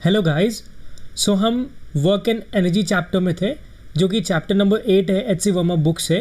Hello guys, सो हम work and energy chapter में थे, जो कि चैप्टर नंबर 8 है एच सी वर्मा बुक से,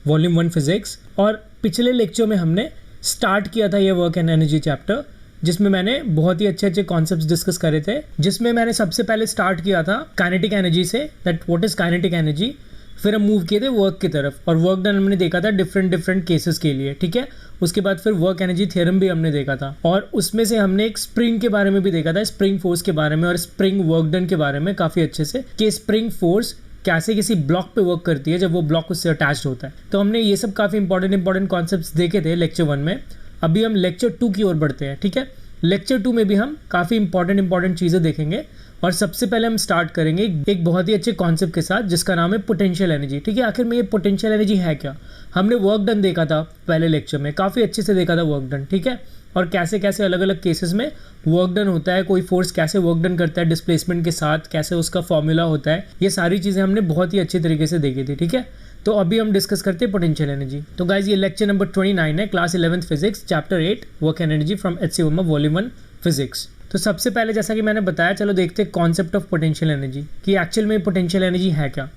वॉल्यूम 1 फिजिक्स। और पिछले लेक्चर में हमने स्टार्ट किया था ये वर्क एंड एनर्जी चैप्टर, जिसमें मैंने बहुत ही अच्छे अच्छे कॉन्सेप्ट्स डिस्कस करे थे। जिसमें मैंने सबसे पहले स्टार्ट किया था काइनेटिक एनर्जी से, that what is kinetic energy. फिर हम मूव किए थे वर्क की तरफ, और वर्क डन हमने देखा था डिफरेंट केसेस के लिए, ठीक है। उसके बाद फिर वर्क एनर्जी थ्योरम भी हमने देखा था, और उसमें से हमने एक स्प्रिंग के बारे में भी देखा था, स्प्रिंग फोर्स के बारे में और स्प्रिंग वर्क डन के बारे में काफ़ी अच्छे से, कि स्प्रिंग फोर्स कैसे किसी ब्लॉक पे वर्क करती है जब वो ब्लॉक उससे अटैच्ड होता है। तो हमने ये सब काफ़ी इंपॉर्टेंट कॉन्सेप्ट्स देखे थे लेक्चर 1 में। अभी हम लेक्चर 2 की ओर बढ़ते हैं, ठीक है। लेक्चर 2 में भी हम काफ़ी इंपॉर्टेंट चीज़ें देखेंगे, और सबसे पहले हम स्टार्ट करेंगे एक बहुत ही अच्छे कॉन्सेप्ट के साथ, जिसका नाम है पोटेंशियल एनर्जी, ठीक है। आखिर में ये पोटेंशियल एनर्जी है क्या? हमने वर्क डन देखा था पहले लेक्चर में, काफ़ी अच्छे से देखा था वर्क डन, ठीक है। और कैसे कैसे अलग अलग केसेस में वर्क डन होता है, कोई फोर्स कैसे वर्क डन करता है डिस्प्लेसमेंट के साथ, कैसे उसका फॉर्मूला होता है, ये सारी चीज़ें हमने बहुत ही अच्छे तरीके से देखी थी, ठीक है। तो अभी हम डिस्कस करते हैं पोटेंशियल एनर्जी। तो गाइज, ये लेक्चर नंबर 29 है, class 11th physics, chapter 8 work and energy from H C Verma volume 1 physics. तो सबसे पहले, जैसा कि मैंने बताया, चलो देखते हैं कॉन्सेप्ट ऑफ पोटेंशियल एनर्जी, कि एक्चुअल में पोटेंशियल एनर्जी है क्या।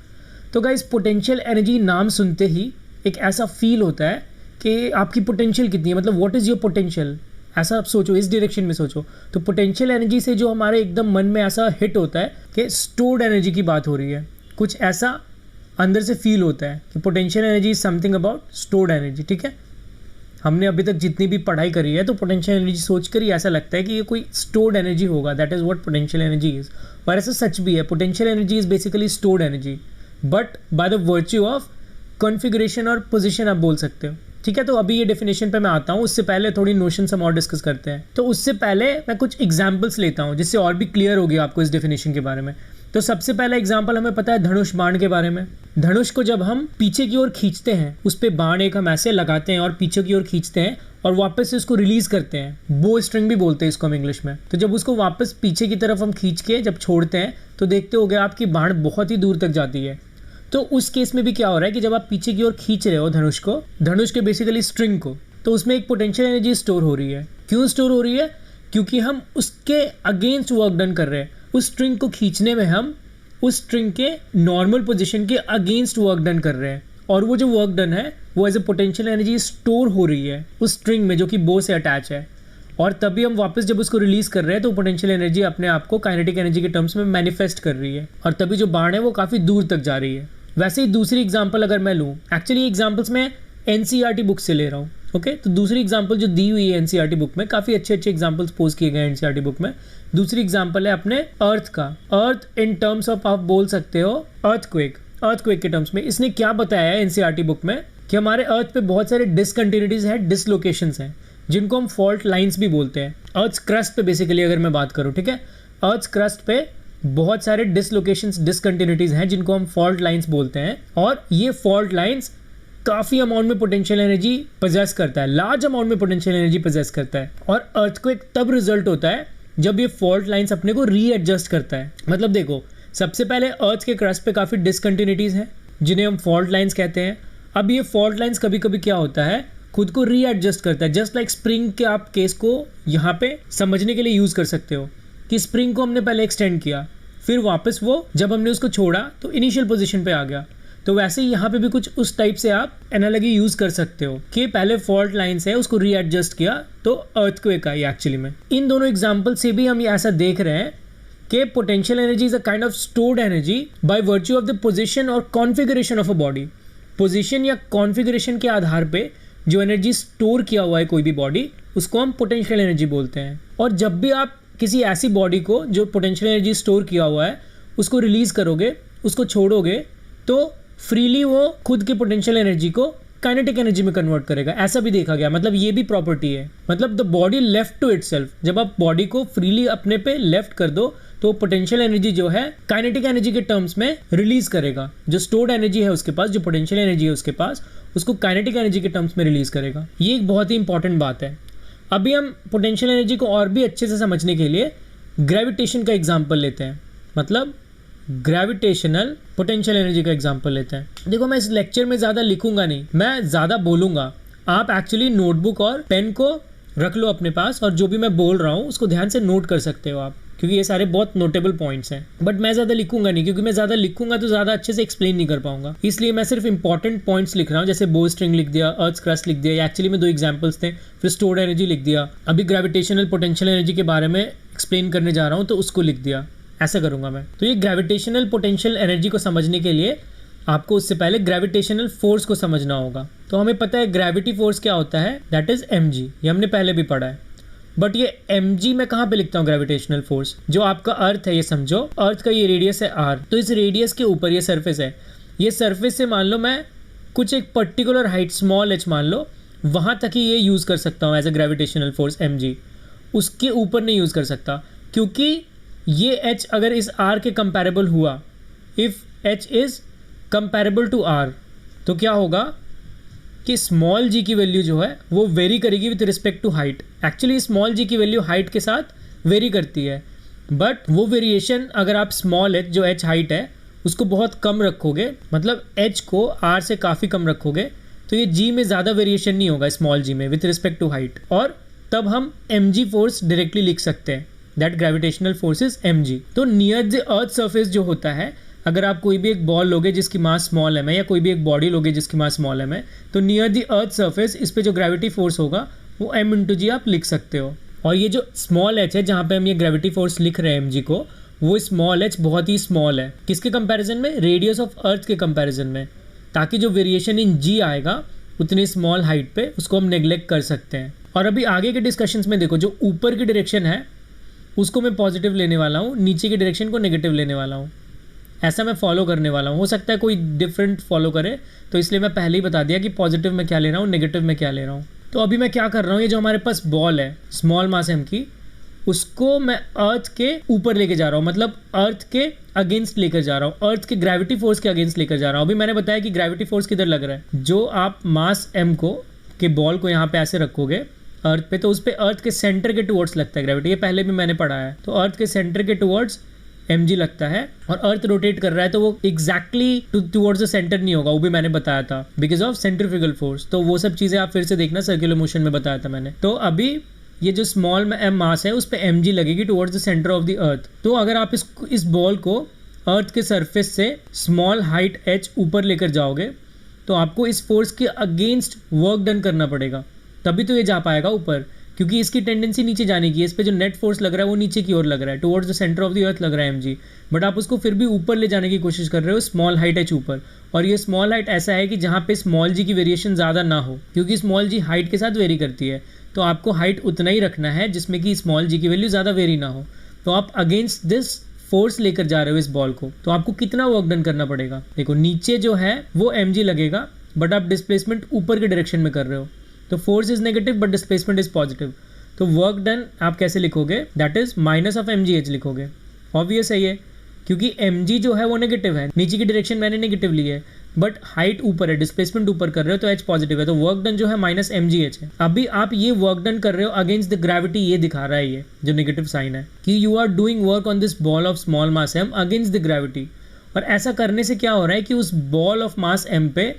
तो गाइज, पोटेंशियल एनर्जी नाम सुनते ही एक ऐसा फील होता है कि आपकी पोटेंशियल कितनी है, मतलब व्हाट इज़ योर पोटेंशियल, ऐसा आप सोचो, इस डायरेक्शन में सोचो। तो पोटेंशियल एनर्जी से जो हमारे एकदम मन में ऐसा हिट होता है कि स्टोर्ड एनर्जी की बात हो रही है, कुछ ऐसा अंदर से फील होता है कि potential energy is something about stored energy, ठीक है। हमने अभी तक जितनी भी पढ़ाई करी है, तो पोटेंशियल एनर्जी सोचकर ही ऐसा लगता है कि ये कोई स्टोर्ड एनर्जी होगा, that is what potential energy is. और ऐसा सच भी है, potential energy is basically stored energy, but by the virtue of configuration और पोजीशन आप बोल सकते हो, ठीक है। तो अभी ये डेफिनेशन पे मैं आता हूँ, उससे पहले थोड़ी नोशंस हम और डिस्कस करते हैं। तो उससे पहले मैं कुछ एग्जाम्पल्स लेता हूँ, जिससे और भी क्लियर होगी आपको इस डेफिनेशन के बारे में। तो सबसे पहला एग्जाम्पल हमें पता है धनुष बाण के बारे में। धनुष को जब हम पीछे की ओर खींचते हैं, उस पर बाण एक हम ऐसे लगाते हैं और पीछे की ओर खींचते हैं, और वापस से उसको रिलीज करते हैं, बो स्ट्रिंग भी बोलते हैं इसको हम इंग्लिश में। तो जब उसको वापस पीछे की तरफ हम खींच के जब छोड़ते हैं, तो देखते हो गया आपकी बाण बहुत ही दूर तक जाती है। तो उस केस में भी क्या हो रहा है कि जब आप पीछे की ओर खींच रहे हो धनुष के बेसिकली स्ट्रिंग को, तो उसमें एक पोटेंशियल एनर्जी स्टोर हो रही है। क्यों स्टोर हो रही है? क्योंकि हम उसके अगेंस्ट वर्क डन कर रहे हैं। उस स्ट्रिंग को खींचने में हम उस स्ट्रिंग के नॉर्मल पोजीशन के अगेंस्ट वर्क डन कर रहे हैं, और वो जो वर्क डन है वो as a potential energy store हो रही है उस स्ट्रिंग में, जो कि बो से अटैच है। और तभी हम वापस जब उसको रिलीज कर रहे हैं, तो पोटेंशियल एनर्जी अपने आप को काइनेटिक एनर्जी के टर्म्स में मैनिफेस्ट कर रही है, और तभी जो बाण है वो काफ़ी दूर तक जा रही है। वैसे ही दूसरी एग्जाम्पल अगर मैं लूँ, एक्चुअली एग्जाम्पल्स मैं एनसीईआरटी बुक से ले रहा हूँ, ओके। तो दूसरी एग्जाम्पल जो दी हुई है एनसीईआरटी बुक में, काफ़ी अच्छे एग्जाम्पल्स पोज किए गए एनसीईआरटी बुक में। दूसरी एग्जाम्पल है अपने अर्थ का। अर्थ इन टर्म्स ऑफ आप बोल सकते हो अर्थक्वेक के टर्म्स में। इसने क्या बताया है एनसीईआरटी बुक में कि हमारे अर्थ पे बहुत सारे डिसकंटिन्यूटीज हैं, डिसलोकेशंस हैं, जिनको हम फॉल्ट लाइन्स भी बोलते हैं। अर्थ क्रस्ट पे बेसिकली अगर मैं बात करूँ, ठीक है, अर्थ क्रस्ट पे बहुत सारे डिसलोकेशंस, डिसकंटिन्यूटीज हैं, जिनको हम फॉल्ट लाइन्स बोलते हैं। और ये फॉल्ट लाइन्स काफ़ी अमाउंट में पोटेंशियल एनर्जी पोजेस करता है, लार्ज अमाउंट में पोटेंशियल एनर्जी पोजेस करता है। और अर्थक्वेक तब रिजल्ट होता है जब ये फॉल्ट लाइन्स अपने को रीएडजस्ट करता है। मतलब देखो, सबसे पहले अर्थ के क्रस्ट पे काफ़ी डिसकंटिन्यूटीज हैं, जिन्हें हम फॉल्ट लाइन्स कहते हैं। अब ये फॉल्ट लाइन्स कभी कभी क्या होता है, खुद को रीएडजस्ट करता है। जस्ट लाइक स्प्रिंग के आप केस को यहाँ पे समझने के लिए यूज़ कर सकते हो, कि स्प्रिंग को हमने पहले एक्सटेंड किया, फिर वापस वो जब हमने उसको छोड़ा तो इनिशियल पोजीशन पे आ गया। तो वैसे ही यहाँ पे भी कुछ उस टाइप से आप एनालॉजी यूज कर सकते हो, कि पहले फॉल्ट लाइन्स है उसको रीएडजस्ट किया तो अर्थक्वेक आई एक्चुअली में। इन दोनों एग्जांपल से भी हम ये ऐसा देख रहे हैं कि potential energy is a kind of stored energy by virtue of the position or configuration of a body. Position या कॉन्फिगरेशन के आधार पे जो एनर्जी स्टोर किया हुआ है कोई भी बॉडी, उसको हम पोटेंशियल एनर्जी बोलते हैं। और जब भी आप किसी ऐसी बॉडी को जो पोटेंशियल एनर्जी स्टोर किया हुआ है उसको रिलीज करोगे, उसको छोड़ोगे, तो फ्रीली वो खुद की पोटेंशियल एनर्जी को काइनेटिक एनर्जी में कन्वर्ट करेगा। ऐसा भी देखा गया, मतलब ये भी प्रॉपर्टी है। मतलब the body left to itself, जब आप बॉडी को फ्रीली अपने पे लेफ्ट कर दो, तो पोटेंशियल एनर्जी जो है काइनेटिक एनर्जी के टर्म्स में रिलीज करेगा। जो स्टोर्ड एनर्जी है उसके पास, जो पोटेंशियल एनर्जी है उसके पास, उसको काइनेटिक एनर्जी के टर्म्स में रिलीज करेगा। ये एक बहुत ही इंपॉर्टेंट बात है। अभी हम पोटेंशियल एनर्जी को और भी अच्छे से समझने के लिए ग्रेविटेशन का एग्जाम्पल लेते हैं, मतलब ग्रेविटेशनल पोटेंशियल एनर्जी का एग्जांपल लेते हैं। देखो, मैं इस लेक्चर में ज़्यादा लिखूंगा नहीं, मैं ज़्यादा बोलूंगा। आप एक्चुअली नोटबुक और पेन को रख लो अपने पास, और जो भी मैं बोल रहा हूँ उसको ध्यान से नोट कर सकते हो आप, क्योंकि ये सारे बहुत नोटेबल पॉइंट्स हैं। बट मैं ज़्यादा लिखूंगा नहीं, क्योंकि मैं ज़्यादा लिखूंगा तो ज़्यादा अच्छे से एक्सप्लेन नहीं कर पाऊंगा, इसलिए मैं सिर्फ इंपॉर्टेंट पॉइंट्स लिख रहा हूँ। जैसे बोर स्ट्रिंग लिख दिया, अर्थ क्रस्ट लिख दिया, एक्चुअली में 2 एग्जाम्पल्स थे। फिर स्टोर्ड एनर्जी लिख दिया, अभी ग्रेविटेशनल पोटेंशियल एनर्जी के बारे में एक्सप्लेन करने जा रहा हूँ तो उसको लिख दिया, ऐसा करूँगा मैं। तो ये ग्रेविटेशनल पोटेंशियल एनर्जी को समझने के लिए आपको उससे पहले ग्रेविटेशनल फोर्स को समझना होगा। तो हमें पता है ग्रेविटी फोर्स क्या होता है, दैट इज mg, ये हमने पहले भी पढ़ा है। बट ये mg मैं कहाँ पे लिखता हूँ ग्रेविटेशनल फोर्स, जो आपका अर्थ है, ये समझो अर्थ का ये रेडियस है r, तो इस रेडियस के ऊपर ये सरफेस है, ये सरफेस से मान लो मैं कुछ एक पर्टिकुलर हाइट स्मॉल h मान लो, वहाँ तक ही ये यूज़ कर सकता हूँ as a gravitational force mg, उसके ऊपर नहीं यूज़ कर सकता। क्योंकि ये h अगर इस r के कंपेरेबल हुआ, if h is comparable to r, तो क्या होगा कि स्मॉल g की वैल्यू जो है वो वेरी करेगी with respect to height. Actually small g की वैल्यू हाइट के साथ वेरी करती है, बट वो वेरिएशन अगर आप स्मॉल h जो h हाइट है उसको बहुत कम रखोगे, मतलब h को r से काफ़ी कम रखोगे, तो ये g में ज़्यादा वेरिएशन नहीं होगा स्मॉल g में विथ रिस्पेक्ट टू हाइट, और तब हम mg फोर्स डायरेक्टली लिख सकते हैं, that gravitational force is mg। तो नियर द अर्थ सरफेस जो होता है, अगर आप कोई भी एक बॉल लोगे जिसकी मास स्मॉल m है, या कोई भी एक बॉडी लोगे जिसकी मास स्मॉल m है, तो नियर द अर्थ सरफेस इस पे जो ग्रेविटी फोर्स होगा वो m इंटू जी आप लिख सकते हो। और ये जो स्मॉल h है जहाँ पे हम ये ग्रेविटी फोर्स लिख रहे हैं mg को, वो स्मॉल h बहुत ही स्मॉल है। किसके कंपैरिजन में, रेडियस ऑफ अर्थ के कंपैरिजन में, ताकि जो वेरिएशन इन g आएगा उतनी स्मॉल हाइट पे उसको हम नेग्लेक्ट कर सकते हैं। और अभी आगे के डिस्कशंस में देखो, जो ऊपर की डायरेक्शन है उसको मैं पॉजिटिव लेने वाला हूँ, नीचे की डायरेक्शन को नेगेटिव लेने वाला हूँ, ऐसा मैं फॉलो करने वाला हूँ। हो सकता है कोई डिफरेंट फॉलो करे, तो इसलिए मैं पहले ही बता दिया कि पॉजिटिव में क्या ले रहा हूँ, नेगेटिव में क्या ले रहा हूँ। तो अभी मैं क्या कर रहा हूँ, ये जो हमारे पास बॉल है स्मॉल मास m की, उसको मैं अर्थ के ऊपर लेके जा रहा हूँ, मतलब अर्थ के अगेंस्ट लेकर जा रहा हूँ, अर्थ के ग्रेविटी फोर्स के अगेंस्ट लेकर जा रहा हूँ। अभी मैंने बताया कि ग्रेविटी फोर्स किधर लग रहा है, जो आप मास m को के बॉल को यहाँ पे ऐसे रखोगे अर्थ पे, तो उस पे अर्थ के सेंटर के टुवर्ड्स लगता है ग्रेविटी, ये पहले भी मैंने पढ़ा है। तो अर्थ के सेंटर के टुवर्ड्स mg लगता है, और अर्थ रोटेट कर रहा है तो वो एग्जैक्टली टुवर्ड्स द सेंटर नहीं होगा, वो भी मैंने बताया था, बिकॉज ऑफ सेंट्रीफ्यूगल फोर्स। तो वो सब चीज़ें आप फिर से देखना, सर्कुलर मोशन में बताया था मैंने। तो अभी ये जो स्मॉल m मास है उस पे mg लगेगी towards the centre of the earth. तो अगर आप इस बॉल को अर्थ के सरफेस से स्मॉल हाइट h ऊपर लेकर जाओगे, तो आपको इस फोर्स के अगेंस्ट वर्क डन करना पड़ेगा, तभी तो ये जा पाएगा ऊपर, क्योंकि इसकी टेंडेंसी नीचे जाने की है। इस पे जो नेट फोर्स लग रहा है वो नीचे की ओर लग रहा है, towards the centre of the अर्थ लग रहा है mg, बट आप उसको फिर भी ऊपर ले जाने की कोशिश कर रहे हो, स्मॉल हाइट h ऊपर। और ये स्मॉल हाइट ऐसा है कि जहाँ पे स्मॉल g की वेरिएशन ज़्यादा ना हो, क्योंकि स्मॉल g हाइट के साथ वेरी करती है, तो आपको हाइट उतना ही रखना है जिसमें कि स्मॉल g की वैल्यू ज़्यादा वेरी ना हो। तो आप अगेंस्ट दिस फोर्स लेकर जा रहे हो इस बॉल को, तो आपको कितना वर्क डन करना पड़ेगा। देखो नीचे जो है वो mg लगेगा, बट आप डिस्प्लेसमेंट ऊपर के डायरेक्शन में कर रहे हो, तो force is negative but displacement is positive. तो वर्क डन आप कैसे लिखोगे, that is minus of mgh लिखोगे। ऑब्वियस है ये, क्योंकि mg जो है वो नेगेटिव है, नीचे की डायरेक्शन मैंने नेगेटिव ली है, बट हाइट ऊपर है, डिस्प्लेसमेंट ऊपर कर रहे हो, तो h पॉजिटिव है, तो वर्क डन जो है माइनस mgh है। अभी आप ये वर्क डन कर रहे हो अगेंस्ट द ग्रेविटी, ये दिखा रहा है ये जो नेगेटिव साइन है कि you are doing work on this ball of small mass m against the gravity. और ऐसा करने से क्या हो रहा है कि उस बॉल ऑफ मास m पे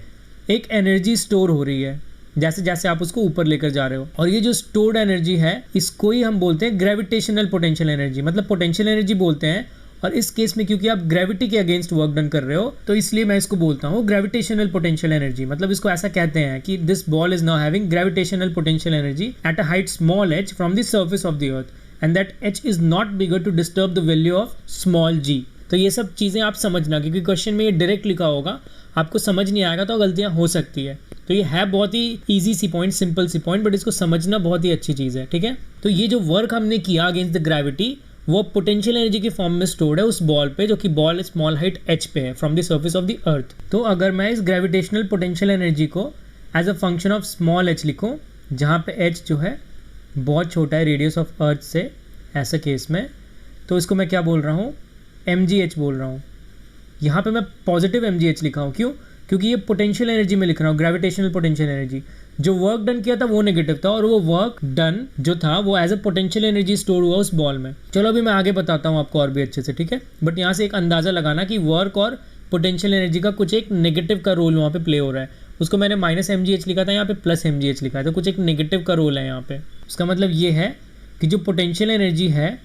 एक एनर्जी स्टोर हो रही है, जैसे जैसे आप उसको ऊपर लेकर जा रहे हो। और ये जो स्टोर्ड एनर्जी है इसको ही हम बोलते हैं ग्रेविटेशनल पोटेंशियल एनर्जी, मतलब पोटेंशियल एनर्जी बोलते हैं। और इस केस में क्योंकि आप ग्रेविटी के अगेंस्ट वर्क डन कर रहे हो, तो इसलिए मैं इसको बोलता हूँ ग्रेविटेशनल पोटेंशियल एनर्जी। मतलब इसको ऐसा कहते हैं कि this ball is now having gravitational potential energy at a height small h from the surface of the earth and that h is not bigger to disturb the value of small g। तो ये सब चीज़ें आप समझना, क्योंकि question में ये direct लिखा होगा, आपको समझ नहीं आएगा तो गलतियाँ हो सकती है। तो ये है बहुत ही ईजी सी पॉइंट, सिंपल सी पॉइंट, बट इसको समझना बहुत ही अच्छी चीज़ है, ठीक है। तो ये जो वर्क हमने किया अगेंस्ट द ग्रेविटी, वो पोटेंशियल एनर्जी के फॉर्म में स्टोर्ड है उस बॉल पे, जो कि बॉल स्मॉल हाइट h पे है from the surface of the earth. तो अगर मैं इस ग्रेविटेशनल पोटेंशियल एनर्जी को as a function of small h लिखूँ, जहाँ पे h जो है बहुत छोटा है रेडियस ऑफ अर्थ से, ऐसा केस में, तो इसको मैं क्या बोल रहा हूँ, mgh बोल रहा हूँ। यहाँ पे मैं पॉजिटिव mgh लिखा हूँ, क्यों, क्योंकि ये पोटेंशियल एनर्जी में लिख रहा हूँ, ग्रेविटेशनल पोटेंशियल एनर्जी। जो वर्क डन किया था वो नेगेटिव था, और वो वर्क डन जो था वो as a potential energy store हुआ उस बॉल में। चलो अभी मैं आगे बताता हूँ आपको और भी अच्छे से, ठीक है। बट यहाँ से एक अंदाज़ा लगाना कि वर्क और पोटेंशियल एनर्जी का कुछ एक नेगेटिव का रोल वहाँ पे प्ले हो रहा है। उसको मैंने माइनस mgh लिखा था, यहाँ पे प्लस mgh लिखा है, तो कुछ एक नेगेटिव का रोल है यहाँ पे। उसका मतलब ये है कि जो पोटेंशियल एनर्जी है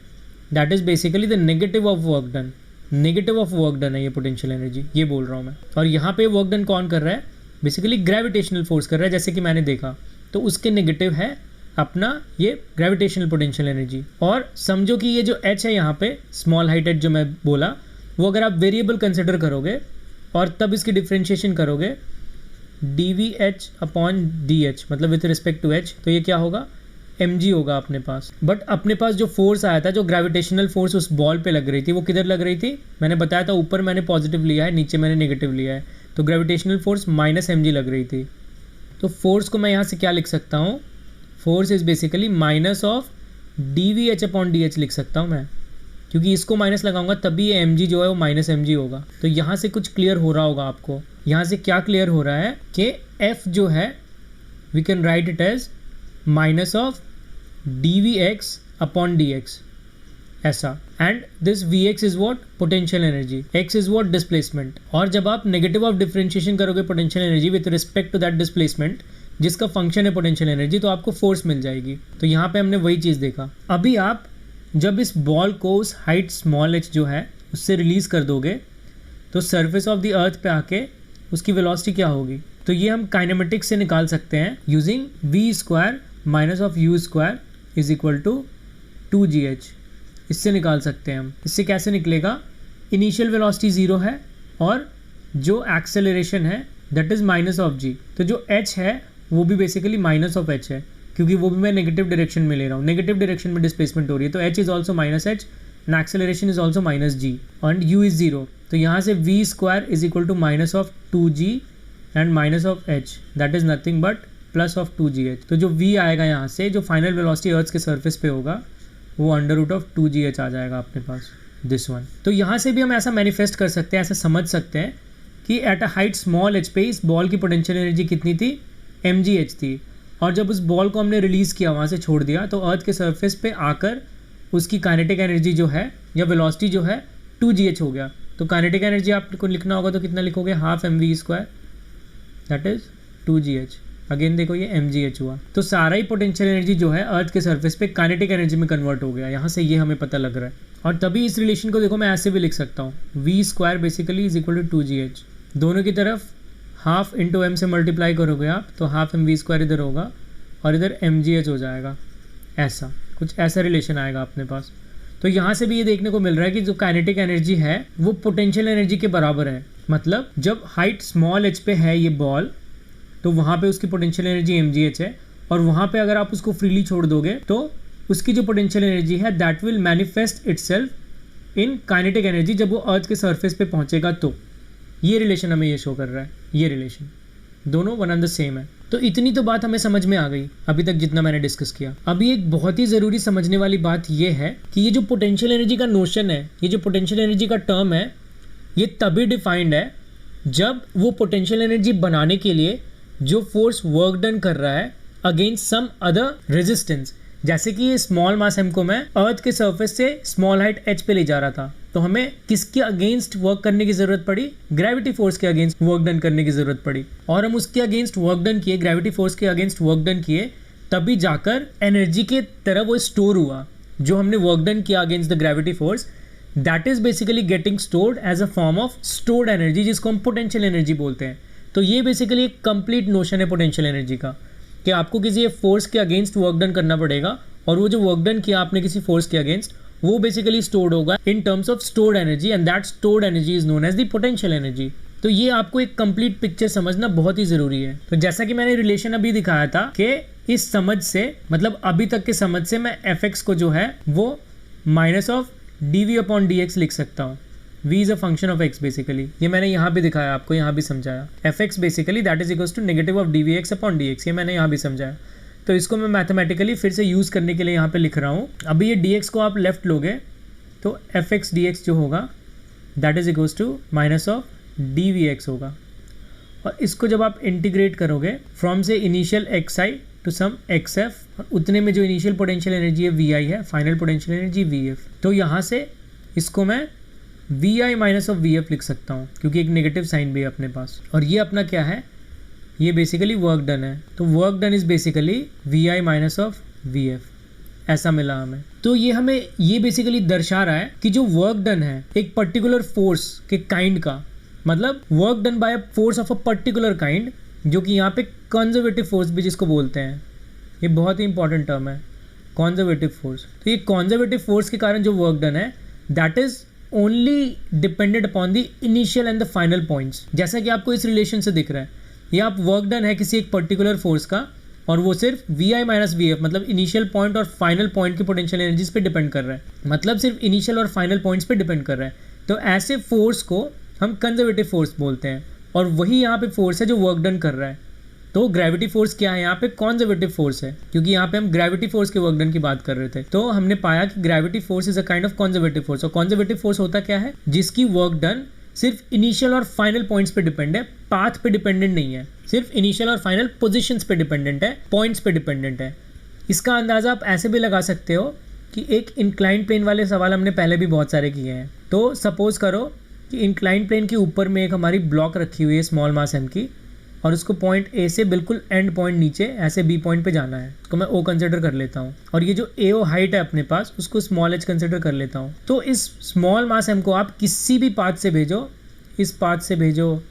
that is basically the negative of work done. Negative of work done है ये पोटेंशियल एनर्जी, ये बोल रहा हूँ मैं। और यहाँ पे वर्क डन कौन कर रहा है? बेसिकली ग्रेविटेशनल फोर्स कर रहा है, जैसे कि मैंने देखा। तो उसके नेगेटिव है अपना ये ग्रेविटेशनल पोटेंशियल एनर्जी। और समझो कि ये जो h है यहाँ पे, स्मॉल हाइट h जो मैं बोला, वो अगर आप वेरिएबल कंसिडर करोगे और तब इसकी डिफ्रेंशिएशन करोगे dvh अपॉन dh, मतलब विथ रिस्पेक्ट टू h, तो ये क्या होगा? mg होगा अपने पास। बट अपने पास जो फोर्स आया था, जो ग्रेविटेशनल फोर्स उस बॉल पे लग रही थी, वो किधर लग रही थी? मैंने बताया था ऊपर मैंने पॉजिटिव लिया है, नीचे मैंने नेगेटिव लिया है। तो ग्रेविटेशनल फोर्स माइनस mg लग रही थी। तो फोर्स को मैं यहाँ से क्या लिख सकता हूँ? Force is basically minus of dvh upon dh लिख सकता हूँ मैं, क्योंकि इसको माइनस लगाऊंगा तभी ये mg जो है वो माइनस mg होगा। तो यहाँ से कुछ क्लियर हो रहा होगा आपको। यहाँ से क्या क्लियर हो रहा है कि f जो है we can write it as minus of dvx upon dx, ऐसा। And this vx is what? Potential energy. x is what? Displacement. और जब आप नेगेटिव ऑफ डिफरेंशिएशन करोगे potential energy with respect to that displacement, जिसका function है potential energy, तो आपको force मिल जाएगी। तो यहाँ पे हमने वही चीज़ देखा। अभी आप जब इस बॉल को उस हाइट स्मॉल h जो है उससे रिलीज कर दोगे, तो सरफेस ऑफ द अर्थ पे आके उसकी वेलोसिटी क्या होगी? तो ये हम काइनेमेटिक्स से निकाल सकते हैं using v square minus of u square is equal to 2gh। इससे निकाल सकते हैं हम। इससे कैसे निकलेगा? इनिशियल वेलोसिटी 0 है और जो एक्सेलरेशन है that is minus of g। तो जो h है वो भी बेसिकली माइनस ऑफ h है, क्योंकि वो भी मैं नेगेटिव डायरेक्शन में ले रहा हूँ। नेगेटिव डायरेक्शन में डिस्प्लेसमेंट हो रही है, तो h is also minus h and acceleration is also minus g and u is 0। तो यहाँ से v square is equal to minus of 2g and minus of h, that is nothing but plus of 2gh। तो जो v आएगा यहाँ से, जो final velocity अर्थ के सरफेस पे होगा, वो अंडर रूट ऑफ 2gh आ जाएगा अपने पास, दिस वन। तो यहाँ से भी हम ऐसा मैनिफेस्ट कर सकते हैं, ऐसा समझ सकते हैं कि eight a height small h पे इस बॉल की पोटेंशियल एनर्जी कितनी थी? mgh थी। और जब उस बॉल को हमने रिलीज़ किया, वहाँ से छोड़ दिया, तो अर्थ के सरफेस पे आकर उसकी काइनेटिक एनर्जी जो है या वेलोसिटी जो है 2gh हो गया। तो काइनेटिक एनर्जी आपको लिखना होगा तो कितना लिखोगे? Half mv square, that is 2gh। Again देखो ये mgh हुआ। तो सारा ही पोटेंशियल एनर्जी जो है अर्थ के सरफेस पे काइनेटिक एनर्जी में कन्वर्ट हो गया। यहाँ से ये हमें पता लग रहा है। और तभी इस रिलेशन को देखो मैं ऐसे भी लिख सकता हूँ, v square basically is equal to 2gh। दोनों की तरफ हाफ इंटू m से मल्टीप्लाई करोगे आप, तो हाफ mv स्क्वायर इधर होगा और इधर mgh हो जाएगा। ऐसा कुछ ऐसा रिलेशन आएगा अपने पास। तो यहाँ से भी ये देखने को मिल रहा है कि जो काइनेटिक एनर्जी है वो पोटेंशियल एनर्जी के बराबर है। मतलब जब हाइट स्मॉल h पे है ये बॉल, तो वहाँ पे उसकी पोटेंशियल एनर्जी mgh है, और वहाँ पे अगर आप उसको फ्रीली छोड़ दोगे तो उसकी जो पोटेंशियल एनर्जी है that will manifest itself in kinetic energy जब वो अर्थ के सरफेस पे पहुँचेगा। तो ये रिलेशन हमें ये शो कर रहा है, ये रिलेशन दोनों वन एंड द सेम है। तो इतनी तो बात हमें समझ में आ गई अभी तक जितना मैंने डिस्कस किया। अभी एक बहुत ही ज़रूरी समझने वाली बात ये है कि ये जो पोटेंशियल एनर्जी का नोशन है, ये जो पोटेंशियल एनर्जी का टर्म है, ये तभी डिफाइंड है जब वो पोटेंशियल एनर्जी बनाने के लिए जो फोर्स वर्क डन कर रहा है अगेंस्ट सम अदर रेजिस्टेंस। जैसे कि ये स्मॉल मास m को मैं अर्थ के सरफेस से स्मॉल हाइट h पे ले जा रहा था, तो हमें किसके अगेंस्ट वर्क करने की जरूरत पड़ी? ग्रेविटी फोर्स के अगेंस्ट वर्क डन करने की जरूरत पड़ी। और हम उसके अगेंस्ट वर्क डन किए, ग्रेविटी फोर्स के अगेंस्ट वर्क डन किए, तभी जाकर एनर्जी के तरह वो स्टोर हुआ। जो हमने वर्क डन किया against the gravity force, that is basically getting stored as a form of stored energy, जिसको हम पोटेंशियल एनर्जी बोलते हैं। तो ये बेसिकली एक कंप्लीट नोशन है पोटेंशियल एनर्जी का, कि आपको किसी फोर्स के अगेंस्ट वर्क डन करना पड़ेगा, और वो जो वर्क डन किया आपने किसी फोर्स के अगेंस्ट, वो बेसिकली स्टोर्ड होगा in terms of stored energy, and that stored energy is known as the potential energy. तो ये आपको एक कंप्लीट पिक्चर समझना बहुत ही जरूरी है। तो जैसा कि मैंने रिलेशन अभी दिखाया था कि इस समझ से, मतलब अभी तक के समझ से, मैं fx को जो है वो minus of dv upon dx लिख सकता हूँ। v is a function of x basically, ये मैंने यहाँ भी दिखाया आपको, यहाँ भी समझाया। fx basically that is equals to negative of dvx upon dx, ये मैंने यहाँ भी समझाया। तो इसको मैं मैथमेटिकली फिर से यूज़ करने के लिए यहाँ पे लिख रहा हूँ। अभी ये dx को आप लेफ्ट लोगे तो fx dx जो होगा that is equals to minus of dvx होगा। और इसको जब आप इंटीग्रेट करोगे फ्रॉम से initial xi to some xf, और उतने में जो इनिशियल पोटेंशियल एनर्जी है vi है, फाइनल पोटेंशियल एनर्जी vf। तो यहाँ से इसको मैं vi माइनस ऑफ vf लिख सकता हूँ, क्योंकि एक नेगेटिव साइन भी है अपने पास। और ये अपना क्या है? ये बेसिकली वर्क डन है। तो work done is basically vi minus of vf। ऐसा मिला हमें। तो ये हमें ये बेसिकली दर्शा रहा है कि जो वर्क डन है एक पर्टिकुलर फोर्स के काइंड का, मतलब work done by a force of a particular kind, जो कि यहाँ पे कंजर्वेटिव फोर्स भी जिसको बोलते हैं, ये बहुत ही इंपॉर्टेंट टर्म है कंजर्वेटिव फोर्स। तो ये कंजर्वेटिव फोर्स के कारण जो वर्क डन है that is only dependent upon the initial and the final points. जैसा कि आपको इस रिलेशन से दिख रहा है, ये आप वर्क डन है किसी एक पर्टिकुलर फोर्स का और वो सिर्फ V I minus V F मतलब इनिशियल पॉइंट और फाइनल पॉइंट की पोटेंशियल एनर्जीज पे डिपेंड कर रहा है, मतलब सिर्फ इनिशियल और फाइनल पॉइंट्स पे डिपेंड कर रहा है। तो ऐसे फोर्स को हम कंजर्वेटिव फोर्स बोलते हैं और वही यहाँ पे फोर्स है जो वर्क डन कर रहा है। तो ग्रेविटी फोर्स क्या है यहाँ पे? कंजर्वेटिव फोर्स है, क्योंकि यहाँ पे हम ग्रेविटी फोर्स के वर्क डन की बात कर रहे थे। तो हमने पाया कि gravity force is a kind of conservative force. और कंजर्वेटिव फोर्स होता क्या है? जिसकी वर्क डन सिर्फ इनिशियल और फाइनल पॉइंट्स पे डिपेंड है, पाथ पे डिपेंडेंट नहीं है, सिर्फ इनिशियल और फाइनल पोजीशंस पे डिपेंडेंट है, पॉइंट्स पे डिपेंडेंट है। इसका अंदाजा आप ऐसे भी लगा सकते हो कि एक इंक्लाइंड प्लेन वाले सवाल हमने पहले भी बहुत सारे किए हैं। तो सपोज करो कि इंक्लाइंड प्लेन के ऊपर में एक हमारी ब्लॉक रखी हुई है स्मॉल मास m की, और उसको पॉइंट ए से बिल्कुल एंड पॉइंट नीचे ऐसे बी पॉइंट पे जाना है, उसको मैं ओ कंसिडर कर लेता हूँ, और ये जो ए ओ हाइट है अपने पास उसको स्मॉल एच कंसिडर कर लेता हूँ। तो इस स्मॉल मास m को आप किसी भी पाथ से भेजो, इस पाथ से भेजो,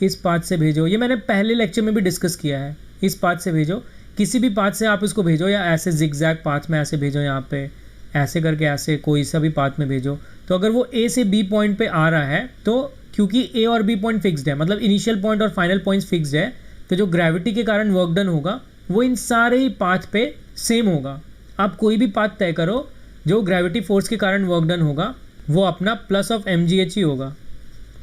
इस पाथ से भेजो, ये मैंने पहले लेक्चर में भी डिस्कस किया है, इस पाथ से भेजो, किसी भी पाथ से आप इसको भेजो, या ऐसे जिगजैग पाथ में ऐसे भेजो, यहाँ पे ऐसे करके ऐसे कोई सा भी पाथ में भेजो। तो अगर वो ए से बी पॉइंट पे आ रहा है, तो क्योंकि ए और बी पॉइंट फिक्स्ड है, मतलब इनिशियल पॉइंट और फाइनल पॉइंट्स फिक्स्ड है, तो जो ग्रेविटी के कारण वर्क डन होगा वो इन सारे ही पाथ पे सेम होगा। आप कोई भी पाथ तय करो, जो ग्रेविटी फोर्स के कारण वर्क डन होगा वो अपना प्लस ऑफ mgh ही होगा।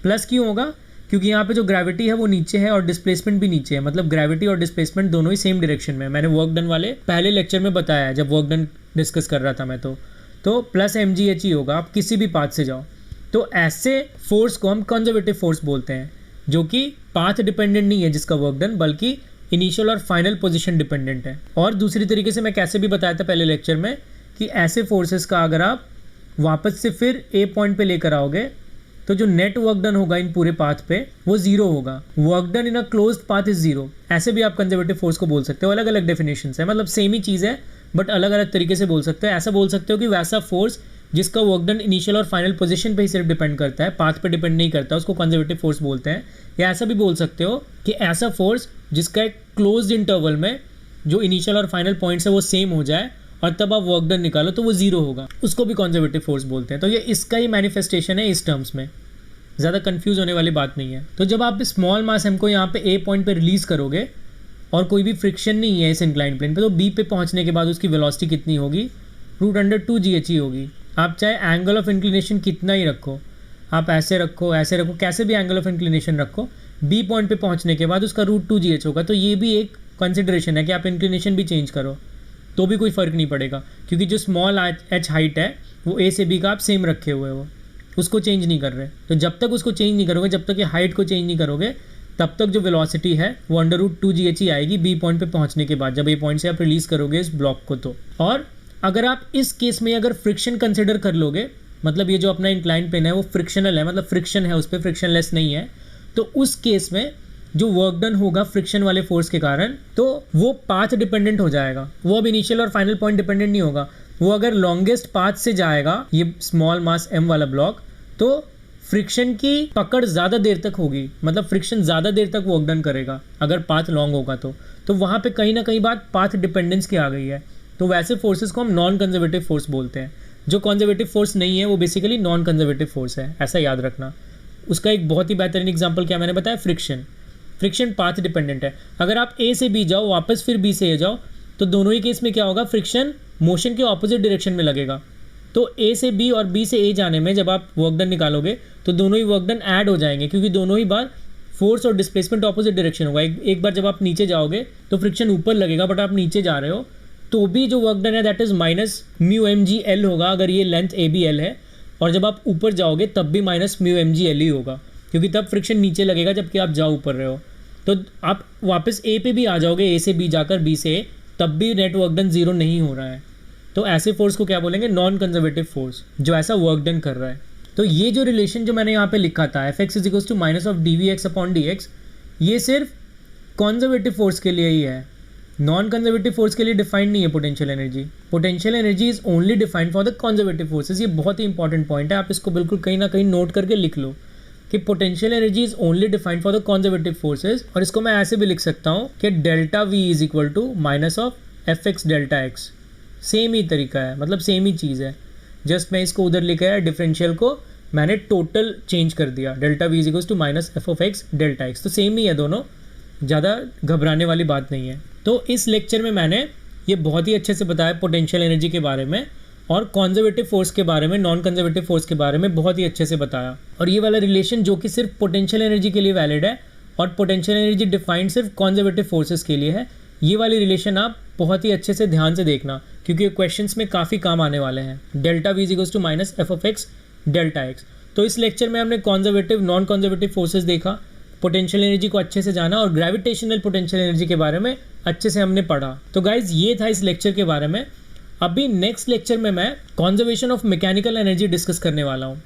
प्लस क्यों होगा? क्योंकि यहाँ पे जो ग्रेविटी है वो नीचे है और डिस्प्लेसमेंट भी नीचे है, मतलब ग्रेविटी और डिस्प्लेसमेंट दोनों ही सेम डायरेक्शन में है। मैंने वर्क डन वाले पहले लेक्चर में बताया है, जब वर्क डन डिस्कस कर रहा था मैं, तो प्लस mgh ही होगा, आप किसी भी पाथ से जाओ। तो ऐसे फोर्स को हम कंजर्वेटिव फोर्स बोलते हैं, जो कि पाथ डिपेंडेंट नहीं है जिसका वर्क डन, बल्कि इनिशियल और फाइनल पोजीशन डिपेंडेंट है। और दूसरी तरीके से मैं कैसे भी बताया था पहले लेक्चर में कि ऐसे फोर्सेस का अगर आप वापस से फिर ए पॉइंट पे लेकर आओगे, तो जो नेट वर्क डन होगा इन पूरे पाथ पे वो जीरो होगा। Work done in a closed path is zero. ऐसे भी आप कंजर्वेटिव फोर्स को बोल सकते हो। अलग अलग डेफिनेशंस है, मतलब सेम ही चीज़ है बट अलग अलग तरीके से बोल सकते हो। ऐसा बोल सकते हो कि वैसा फोर्स जिसका वर्क डन इनिशियल और फाइनल पोजीशन पे ही सिर्फ डिपेंड करता है, पाथ पे डिपेंड नहीं करता, उसको कंजर्वेटिव फोर्स बोलते हैं। या ऐसा भी बोल सकते हो कि ऐसा फोर्स जिसका एक क्लोज्ड इंटरवल में जो इनिशियल और फाइनल पॉइंट्स है वो सेम हो जाए और तब आप वर्क डन निकालो तो वो जीरो होगा, उसको भी कंजर्वेटिव फोर्स बोलते हैं। तो ये इसका ही मैनिफेस्टेशन है इस टर्म्स में, ज़्यादा कंफ्यूज होने वाली बात नहीं है। तो जब आप स्मॉल मास m को यहाँ पे ए पॉइंट पे रिलीज करोगे और कोई भी फ्रिक्शन नहीं है इस इंक्लाइंड प्लेन पे, तो बी पे पहुँचने के बाद उसकी वेलोसिटी कितनी होगी? √2gh ही होगी। आप चाहे एंगल ऑफ इंक्लिनेशन कितना ही रखो, आप ऐसे रखो, कैसे भी एंगल ऑफ इंक्लिनेशन रखो, बी पॉइंट पे पहुंचने के बाद उसका √2gh होगा। तो ये भी एक कंसिडरेशन है कि आप इंक्लिनेशन भी चेंज करो तो भी कोई फ़र्क नहीं पड़ेगा, क्योंकि जो स्मॉल h हाइट है वो ए से बी का आप सेम रखे हुए हो, उसको चेंज नहीं कर रहे। तो जब तक उसको चेंज नहीं करोगे, जब तक ये हाइट को चेंज नहीं करोगे, तब तक जो वेलोसिटी है वो √2gh ही आएगी बी पॉइंट पे पहुंचने के बाद, जब ए पॉइंट से आप रिलीज़ करोगे इस ब्लॉक को। तो और अगर आप इस केस में अगर फ्रिक्शन कंसिडर कर लोगे, मतलब ये जो अपना इंक्लाइंड प्लेन है वो फ्रिक्शनल है, मतलब फ्रिक्शन है उस पर, फ्रिक्शनलेस नहीं है, तो उस केस में जो वर्क डन होगा फ्रिक्शन वाले फोर्स के कारण, तो वो पाथ डिपेंडेंट हो जाएगा। वो अब इनिशियल और फाइनल पॉइंट डिपेंडेंट नहीं होगा। वो अगर लॉन्गेस्ट पाथ से जाएगा ये स्मॉल मास m वाला ब्लॉक, तो फ्रिक्शन की पकड़ ज़्यादा देर तक होगी, मतलब फ्रिक्शन ज़्यादा देर तक वर्क डन करेगा अगर पाथ लॉन्ग होगा। तो वहाँ पे कहीं ना कहीं बात पाथ डिपेंडेंस की आ गई है। तो वैसे फोर्सेस को हम नॉन कंजर्वेटिव फोर्स बोलते हैं। जो कंजर्वेटिव फोर्स नहीं है वो बेसिकली नॉन कंजर्वेटिव फोर्स है, ऐसा याद रखना। उसका एक बहुत ही बेहतरीन एग्जांपल क्या मैंने बताया, फ्रिक्शन पाथ डिपेंडेंट है। अगर आप ए से बी जाओ वापस फिर बी से ए जाओ, तो दोनों ही केस में क्या होगा, फ्रिक्शन मोशन के ऑपोजिट डायरेक्शन में लगेगा। तो ए से बी और बी से ए जाने में जब आप वर्क डन निकालोगे तो दोनों ही वर्क डन ऐड हो जाएंगे, क्योंकि दोनों ही बार फोर्स और डिस्प्लेसमेंट ऑपोजिट डायरेक्शन होगा। एक बार जब आप नीचे जाओगे तो फ्रिक्शन ऊपर लगेगा, बट आप नीचे जा रहे हो तो भी जो वर्क डन है दैट इज -μmgl होगा अगर ये लेंथ ABL है, और जब आप ऊपर जाओगे तब भी -μmgl ही होगा, क्योंकि तब फ्रिक्शन नीचे लगेगा जबकि आप जा ऊपर रहे हो। तो आप वापस ए पे भी आ जाओगे, ए से बी जाकर बी से ए, तब भी नेट वर्क डन जीरो नहीं हो रहा है। तो ऐसे फोर्स को क्या बोलेंगे, नॉन कंजर्वेटिव फोर्स, जो ऐसा वर्क डन कर रहा है। तो ये जो रिलेशन जो मैंने यहाँ पे लिखा था Fx = -dvx/dx, ये सिर्फ कंजर्वेटिव फोर्स के लिए ही है। नॉन कंजर्वेटिव फोर्स के लिए डिफाइंड नहीं है potential energy. Potential energy is only defined for the conservative forces. ये बहुत ही इंपॉर्टेंट पॉइंट है, आप इसको बिल्कुल कहीं ना कहीं नोट करके लिख लो कि potential energy is only defined for the conservative forces. और इसको मैं ऐसे भी लिख सकता हूँ कि delta V is equal to minus of F X delta X. Same ही तरीका है, मतलब सेम ही चीज़ है, जस्ट मैं इसको उधर लिखा है, डिफरेंशियल को मैंने टोटल चेंज कर दिया, delta V is equal to minus F of X delta X. तो सेम ही है दोनों, ज़्यादा घबराने वाली बात नहीं है। तो इस लेक्चर में मैंने ये बहुत ही अच्छे से बताया पोटेंशियल एनर्जी के बारे में और कॉन्जर्वेटिव फोर्स के बारे में, नॉन कंजर्वेटिव फोर्स के बारे में बहुत ही अच्छे से बताया। और ये वाला रिलेशन जो कि सिर्फ पोटेंशियल एनर्जी के लिए वैलिड है और पोटेंशियल एनर्जी डिफाइंड सिर्फ कॉन्जर्वेटिव फोर्सेस के लिए है, ये वाली रिलेशन आप बहुत ही अच्छे से ध्यान से देखना क्योंकि क्वेश्चंस में काफ़ी काम आने वाले हैं। Delta V is equal to minus F of X delta X. तो इस लेक्चर में हमने कॉन्जर्वेटिव नॉन कॉन्जर्वेटिव फोर्सेस देखा, पोटेंशियल एनर्जी को अच्छे से जाना और ग्रेविटेशनल पोटेंशियल एनर्जी के बारे में अच्छे से हमने पढ़ा। तो गाइज ये था इस लेक्चर के बारे में। अभी नेक्स्ट लेक्चर में मैं conservation of mechanical energy discuss करने वाला हूँ,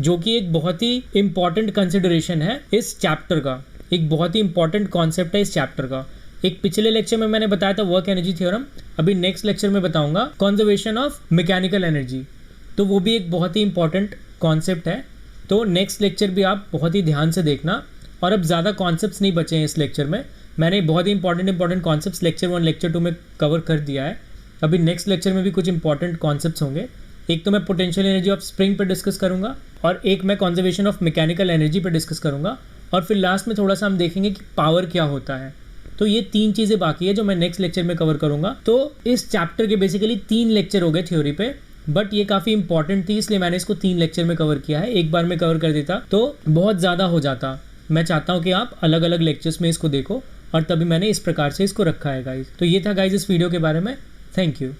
जो कि एक बहुत ही इंपॉर्टेंट कंसिडरेशन है इस चैप्टर का, एक बहुत ही इंपॉर्टेंट कॉन्सेप्ट है इस चैप्टर का। एक पिछले लेक्चर में मैंने बताया था वर्क एनर्जी थ्योरम, अभी नेक्स्ट लेक्चर में बताऊंगा कॉन्जर्वेशन ऑफ मैकेनिकल एनर्जी। तो वो भी एक बहुत ही इंपॉर्टेंट कॉन्सेप्ट है। तो नेक्स्ट लेक्चर भी आप बहुत ही ध्यान से देखना। और अब ज़्यादा कॉन्सेप्ट्स नहीं बचे हैं इस लेक्चर में, मैंने बहुत ही इंपॉर्टेंट कॉन्सेप्ट्स लेक्चर 1 लेक्चर 2 में कवर कर दिया है। अभी नेक्स्ट लेक्चर में भी कुछ इंपॉर्टेंट कॉन्सेप्ट्स होंगे। एक तो मैं पोटेंशियल एनर्जी ऑफ स्प्रिंग पर डिस्कस करूंगा और एक मैं कॉन्जर्वेशन ऑफ मैकेनिकल एनर्जी पर डिस्कस करूंगा और फिर लास्ट में थोड़ा सा हम देखेंगे कि पावर क्या होता है। तो ये 3 चीज़ें बाकी है जो मैं नेक्स्ट लेक्चर में कवर करूंगा। तो इस चैप्टर के बेसिकली 3 लेक्चर हो गए थ्योरी पे, बट ये काफ़ी इंपॉर्टेंट थी इसलिए मैंने इसको 3 लेक्चर में कवर किया है। एक बार में कवर कर देता तो बहुत ज़्यादा हो जाता। मैं चाहता हूँ कि आप अलग अलग लेक्चर्स में इसको देखो और तभी मैंने इस प्रकार से इसको रखा है गाइज। तो ये था गाइज इस वीडियो के बारे में। Thank you.